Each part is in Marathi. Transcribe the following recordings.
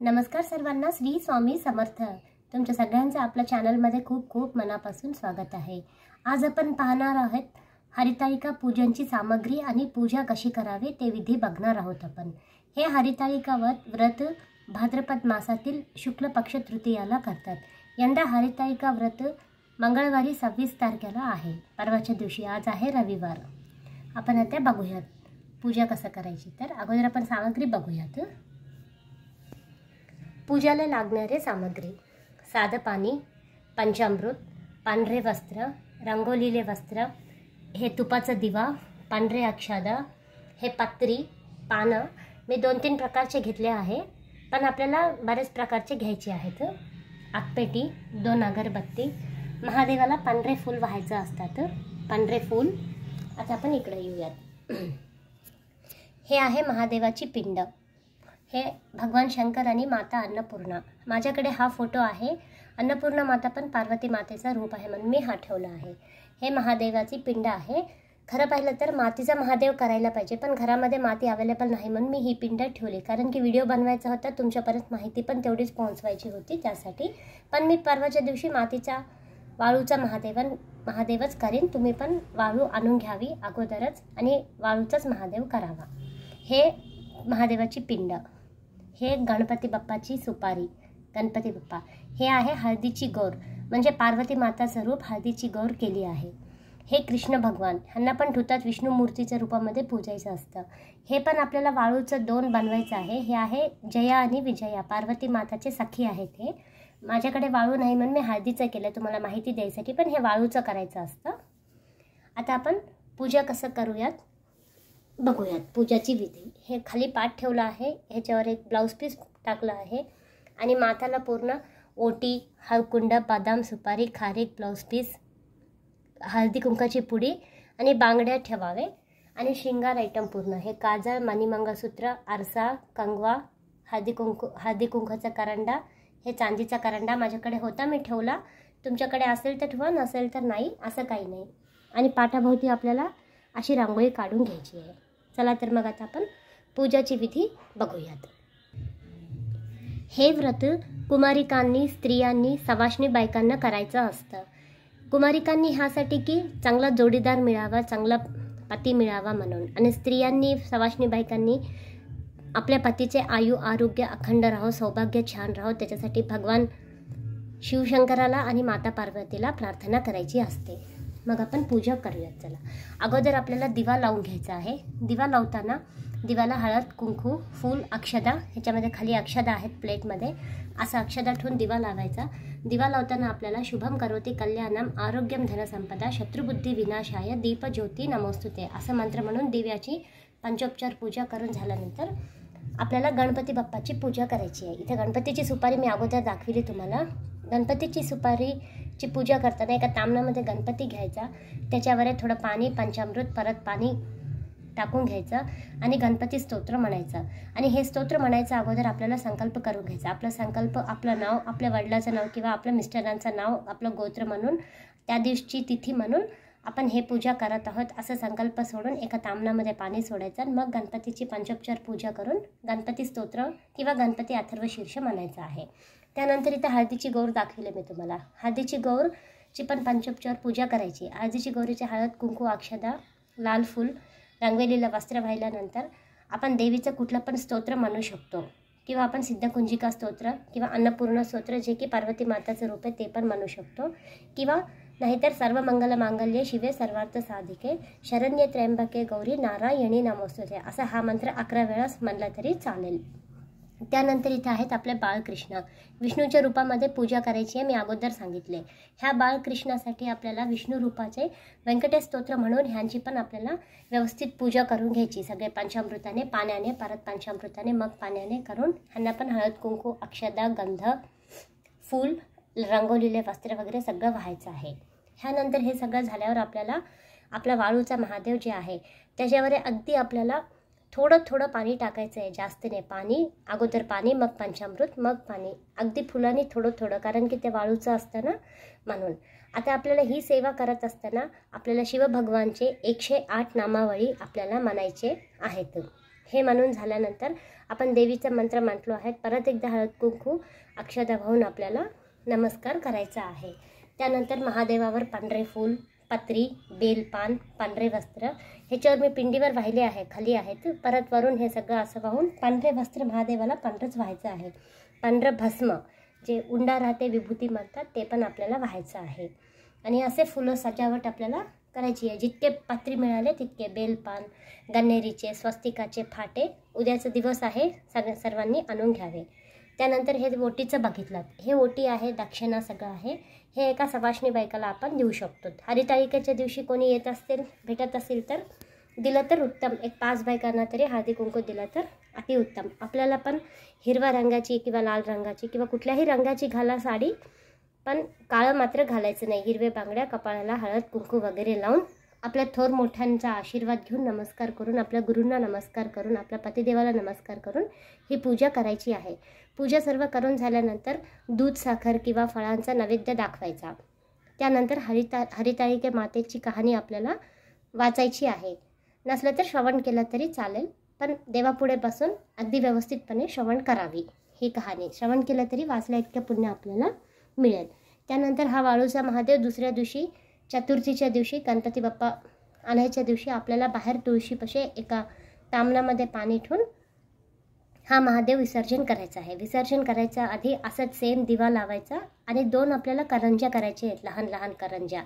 नमस्कार सर्वांना, श्री स्वामी समर्थ। तुमच्या सगळ्यांचं आपल्या चॅनलमध्ये खूप खूप मनापासून स्वागत आहे। आज आपण पाहणार आहोत हरितालिका पूजनची सामग्री आणि पूजा कशी करावी ते विधी बघणार आहोत आपण। हे हरितालिका व्रत भाद्रपद मासातील शुक्ल पक्ष तृतीयाला करतात। यंदा हरितालिका व्रत मंगळवारी 26 तारखेला आहे, परवाच्या दिवशी। आज आहे रविवार। आपण आता बघूयात पूजा कसं करायची। तर अगोदर आपण सामग्री बघूयात। पूजाला लागणारे सामग्री: साधं पाणी, पंचामृत, पांढरे वस्त्र, रंगोलीले वस्त्र, हे तुपाचा दिवा, पांढरे अक्षदा, हे पत्री, पानं। मी 2-3 प्रकारचे घेतले आहे, पण आपल्याला बरेच प्रकारचे घ्यायचे आहेत। आगपेटी, 2 अगरबत्ती, महादेवाला पांढरे फूल व्हायचं असतात, पांढरे फूल। आता आपण इकडे येऊयात। हे आहे महादेवाची पिंड, हे भगवान शंकर आणि माता अन्नपूर्णा। माझ्याकडे हा फोटो आहे। अन्नपूर्णा माता पण पार्वती मातेचा रूप आहे म्हणून मी हा ठेवला आहे। हे महादेवाची पिंड आहे। खरं पाहिलं तर मातीचा महादेव करायला पाहिजे, पण घरामध्ये माती अवेलेबल नाही म्हणून मी ही पिंड ठेवली, कारण की व्हिडिओ बनवायचा होता, तुमच्यापर्यंत माहिती पण तेवढीच पोहोचवायची होती त्यासाठी। पण मी परवाच्या दिवशी मातीचा वाळूचा महादेवच करीन। तुम्ही पण वाळू आणून घ्यावी अगोदरच आणि वाळूचाच महादेव करावा। हे महादेवाची पिंड, हे गणपती बाप्पाची सुपारी, गणपती बाप्पा। हे आहे हळदीची गौर, म्हणजे पार्वती माताचं रूप हळदीची गौर केली आहे। हे कृष्ण भगवान, ह्यांना पण ठुतात विष्णू मूर्तीच्या रूपामध्ये पूजायचं असतं। हे पण आपल्याला वाळूचं 2 बनवायचं आहे। हे आहे जया आणि विजया, पार्वती माताचे सखी आहेत। हे माझ्याकडे वाळू नाही म्हणून मी हळदीचं केलं तुम्हाला माहिती द्यायसाठी, पण हे वाळूचं करायचं असतं। आता आपण पूजा कसं करूयात बघूयात। पूजाची विधी: हे खाली पाट ठेवला आहे, ह्याच्यावर एक ब्लाउज पीस टाकला आहे आणि माताला पूर्ण ओटी, हळकुंड, बदाम, सुपारी, खारीक, ब्लाउज पीस, हळदी कुंकाची पुडी आणि बांगड्या ठेवावे आणि श्रृंगार आयटम पूर्ण, हे काजळ, मणिमंगळसूत्र, आरसा, कंगवा, हळदी कुंकाचा करंडा, हे चांदीचा करंडा माझ्याकडे होता मी ठेवला। तुमच्याकडे असेल तर ठेवा, नसेल तर नाही, असं काही नाही। आणि पाटाभोवती आपल्याला अशी रांगोळी काढून घ्यायची आहे। चला तर मग आता आपण पूजाची विधी बघूयात। हे व्रत कुमारिकांनी, स्त्रियांनी, सवाष्णी बायकांना करायचं असतं। कुमारिकांनी ह्यासाठी की चांगला जोडीदार मिळावा, चांगला पती मिळावा म्हणून, आणि स्त्रियांनी, सवाष्णी बायकांनी आपल्या पतीचे आयु आरोग्य अखंड राहो, सौभाग्य छान राहो, त्याच्यासाठी भगवान शिवशंकराला आणि माता पार्वतीला प्रार्थना करायची असते। मग आपण पूजा करूयात। चला, अगोदर आपल्याला दिवा लावून घ्यायचा आहे। दिवा लावताना दिव्याला हळद, कुंकू, फूल, अक्षदा, ह्याच्यामध्ये खाली अक्षदा आहेत प्लेटमध्ये, असा अक्षदा ठेवून दिवा लावायचा। दिवा लावताना आपल्याला शुभम करोति कल्याणम आरोग्यम धनसंपदा शत्रुबुद्धी विनाशाय दीप ज्योती नमोस्तुते असं मंत्र म्हणून दिव्याची पंचोपचार पूजा करून झाल्यानंतर आपल्याला गणपती बाप्पाची पूजा करायची आहे। इथे गणपतीची सुपारी मी अगोदर दाखविली तुम्हाला। गणपतीची सुपारीची पूजा करताना एका तामणामध्ये गणपती घ्यायचा, त्याच्यावर थोडं पाणी, पंचामृत, परत पाणी टाकून घ्यायचं आणि गणपती स्तोत्र म्हणायचं। आणि हे स्तोत्र म्हणायचं अगोदर आपल्याला संकल्प करून घ्यायचा। आपला संकल्प, आपलं नाव, आपल्या वडिलाचं नाव किंवा आपल्या मिस्टरांचं नाव, आपलं गोत्र म्हणून, त्या दिवशी तिथी म्हणून आपण हे पूजा करत आहोत असं संकल्प सोडून एका तामणामध्ये पाणी सोडायचं। मग गणपतीची पंचोपचार पूजा करून गणपती स्तोत्र किंवा गणपती अथर्व शीर्ष म्हणायचं आहे। त्यानंतर इथे हळदीची गौर दाखविले मी तुम्हाला। हळदीची गौरची पण पंचोपचार पूजा करायची। हळदीची गौरीचे हळद, कुंकू, अक्षदा, लाल फूल, रंगवलेलं वस्त्र वाहिल्यानंतर आपण देवीचं कुठलं पण स्तोत्र म्हणू शकतो, किंवा आपण सिद्धकुंजिका स्तोत्र किंवा अन्नपूर्णा स्तोत्र, जे की पार्वती माताचं रूप आहे, ते पण म्हणू शकतो। किंवा नाहीतर सर्व मंगल मांगल्ये शिवे सर्वार्थ साधिके शरण्ये त्र्यंबके गौरी नारायणी नमोस्तुते असा हा मंत्र 11 वेळा म्हणला तरी चालेल। त्यानंतर इथे आहेत आपले बाळकृष्ण, विष्णूच्या रूपामध्ये पूजा करायची आहे, मी अगोदर सांगितले। ह्या बाळकृष्णासाठी आपल्याला विष्णू रूपाचे व्यंकटेश स्तोत्र म्हणून ह्यांची पण आपल्याला व्यवस्थित पूजा करून घ्यायची। सगळे पंचामृताने, पाण्याने, परत पंचामृताने, मग पाण्याने करून ह्यांना पण हळद, कुंकू, अक्षदा, गंध, फूल, रंगवलेले वस्त्र वगैरे सगळं व्हायचं आहे। ह्यानंतर हे सगळं झाल्यावर आपल्याला आपला वाळूचा महादेव जे आहे त्याच्यावर अगदी आपल्याला थोडं थोडं पाणी टाकायचं आहे, जास्त नाही। पाणी अगोदर, पाणी, मग पंचामृत, मग पाणी, अगदी फुलांनी थोडं थोडं, कारण की ते वाळूचं असतं ना म्हणून। आता आपल्याला ही सेवा करत असताना आपल्याला शिवभगवानचे 108 नामावळी आपल्याला म्हणायचे आहेत। हे म्हणून झाल्यानंतर आपण देवीचा मंत्र म्हटलो आहे. परत एकदा हळद कुंकू अक्षता वाहून आपल्याला नमस्कार करायचा आहे. त्यानंतर महादेवावर पांढरे फूल, पत्री, बेलपान, पांढरे वस्त्र ह्याच्यावर मी पिंडीवर वाहिले आहे, खाली आहेत. परत वरून हे सगळं असं वाहून पांढरे वस्त्र महादेवाला पांढरंच व्हायचं आहे. पांढरं भस्म जे उंडा राहते विभूती म्हणतात ते पण आपल्याला व्हायचं आहे. आणि असे फुलं सजावट आपल्याला करायची आहे. जितके पत्री मिळाले तितके बेलपान, गन्नेरीचे, स्वस्तिकाचे फाटे उद्याचा दिवस आहे, सर्वांनी आणून घ्यावे. त्यानंतर हे ओटीचं बघितलं, हे ओटी आहे, दक्षिणा सगळं आहे. हे एका सवाष्णी बायकाला आपण देऊ शकतो. हरिताळिकेच्या दिवशी कोणी येत असतील, भेटत असेल तर दिलं तर उत्तम. एक 5 बायकांना तरी हळदी कुंकू दिलं तर अतिउत्तम. आपल्याला पण हिरव्या रंगाची किंवा लाल रंगाची किंवा कुठल्याही रंगाची घाला साडी, पण काळं मात्र घालायचं नाही. हिरवे बांगड्या, कपाळाला हळद कुंकू वगैरे लावून आपल्या थोर मोठ्यांचा आशीर्वाद घेऊन नमस्कार करून, आपल्या गुरूंना नमस्कार करून, आपल्या पतिदेवाला नमस्कार करून ही पूजा करायची आहे. पूजा सर्व करून झाल्यानंतर दूध, साखर किंवा फळांचा नैवेद्य दाखवायचा. त्यानंतर हरिताळिके मातेची कहाणी आपल्याला वाचायची आहे. नसलं तर श्रवण केलं तरी चालेल, पण देवापुढे बसून अगदी व्यवस्थितपणे श्रवण करावी. ही कहाणी श्रवण केलं तरी वाचल्या इतकं पुण्य आपल्याला मिळेल. त्यानंतर हा वाळूचा महादेव दुसऱ्या दिवशी, चतुर्थीच्या दिवशी, गणपती बाप्पा आणायच्या दिवशी आपल्याला बाहेर तुळशीपाशी एका तामणामध्ये पाणी ठेवून हा महादेव विसर्जन करायचा आहे. विसर्जन करायच्या आधी असंच सेम दिवा लावायचा आणि 2 आपल्याला करंज्या करायच्या आहेत, लहान लहान करंज्या,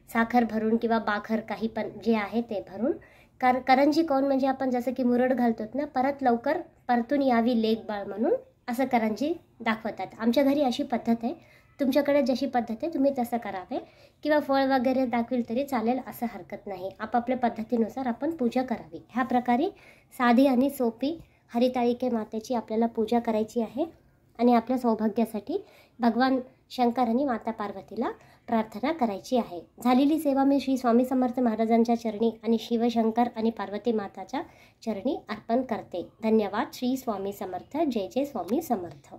साखर भरून किंवा बाखर काही पण जे आहे ते भरून. करंजी कोण म्हणजे आपण जसं की मुरड घालतो ना, परत लवकर परतून यावी लेक बाळ म्हणून असं करंजी दाखवतात. आमच्या घरी अशी पद्धत आहे. तुमच्याकडे जशी पद्धत आहे तुम्ही तसं करावे, किंवा फळ वगैरे दाखवेल तरी चालेल, असं हरकत नाही. आपापल्या पद्धतीनुसार आपण पूजा करावी. ह्या प्रकारे साधी आणि सोपी हरिताळिके मातेची आपल्याला पूजा करायची आहे. आणि आपल्या सौभाग्यासाठी भगवान शंकर आणि माता पार्वतीला प्रार्थना करायची आहे. झालेली सेवा मी श्री स्वामी समर्थ महाराजांच्या चरणी आणि शिवशंकर आणि पार्वती माताच्या चरणी अर्पण करते. धन्यवाद. श्री स्वामी समर्थ. जय जय स्वामी समर्थ.